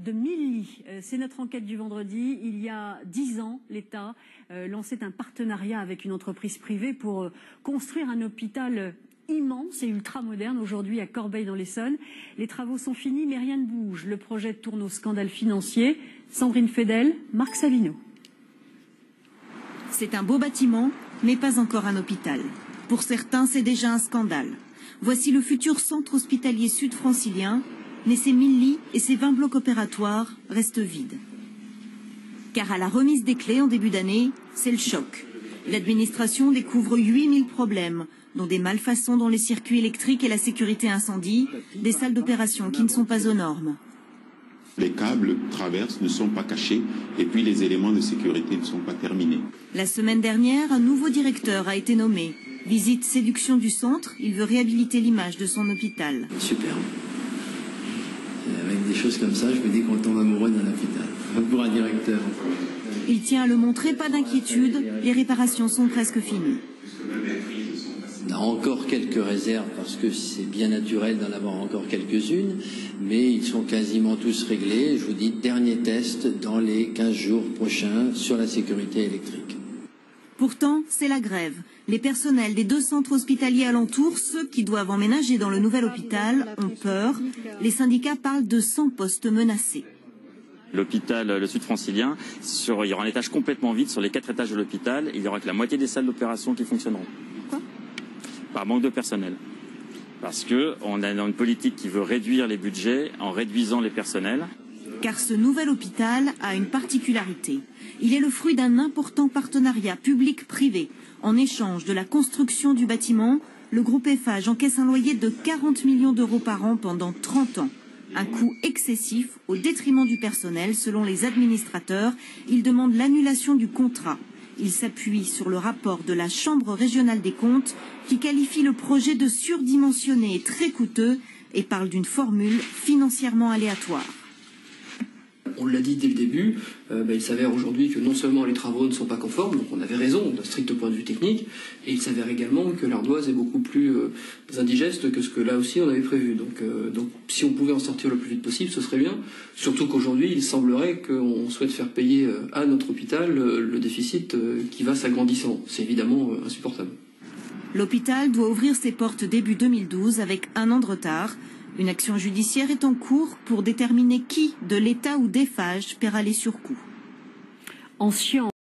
de 1000 lits. C'est notre enquête du vendredi. Il y a 10 ans, l'État lançait un partenariat avec une entreprise privée pour construire un hôpital immense et ultra-moderne aujourd'hui à Corbeil dans l'Essonne. Les travaux sont finis mais rien ne bouge. Le projet tourne au scandale financier. Sandrine Fedel, Marc Savino. C'est un beau bâtiment, mais pas encore un hôpital. Pour certains, c'est déjà un scandale. Voici le futur centre hospitalier sud-francilien, mais ses 1000 lits et ses 20 blocs opératoires restent vides. Car à la remise des clés en début d'année, c'est le choc. L'administration découvre 8000 problèmes, dont des malfaçons dans les circuits électriques et la sécurité incendie, des salles d'opération qui ne sont pas aux normes. Les câbles traversent, ne sont pas cachés, et puis les éléments de sécurité ne sont pas terminés. La semaine dernière, un nouveau directeur a été nommé. Visite séduction du centre, il veut réhabiliter l'image de son hôpital. Superbe. Avec des choses comme ça, je me dis qu'on tombe amoureux d'un hôpital. Pour un directeur. Il tient à le montrer, pas d'inquiétude, les réparations sont presque finies. On a encore quelques réserves parce que c'est bien naturel d'en avoir encore quelques-unes, mais ils sont quasiment tous réglés. Je vous dis, dernier test dans les 15 jours prochains sur la sécurité électrique. Pourtant, c'est la grève. Les personnels des 2 centres hospitaliers alentours, ceux qui doivent emménager dans le nouvel hôpital, ont peur. Les syndicats parlent de 100 postes menacés. L'hôpital, le sud-francilien, il y aura un étage complètement vide sur les 4 étages de l'hôpital. Il y aura que la moitié des salles d'opération qui fonctionneront. Pourquoi ? Par manque de personnel. Parce qu'on a une politique qui veut réduire les budgets en réduisant les personnels. Car ce nouvel hôpital a une particularité. Il est le fruit d'un important partenariat public-privé. En échange de la construction du bâtiment, le groupe Eiffage encaisse un loyer de 40 millions d'euros par an pendant 30 ans. Un coût excessif au détriment du personnel, selon les administrateurs. Ils demandent l'annulation du contrat. Ils s'appuient sur le rapport de la Chambre régionale des comptes qui qualifie le projet de surdimensionné et très coûteux et parle d'une formule financièrement aléatoire. On l'a dit dès le début, il s'avère aujourd'hui que non seulement les travaux ne sont pas conformes, donc on avait raison d'un strict point de vue technique, et il s'avère également que l'ardoise est beaucoup plus indigeste que ce que là aussi on avait prévu. Donc si on pouvait en sortir le plus vite possible, ce serait bien. Surtout qu'aujourd'hui, il semblerait qu'on souhaite faire payer à notre hôpital le déficit qui va s'agrandissant. C'est évidemment insupportable. L'hôpital doit ouvrir ses portes début 2012 avec 1 an de retard. Une action judiciaire est en cours pour déterminer qui, de l'État ou d'Eiffage, paiera les surcoûts.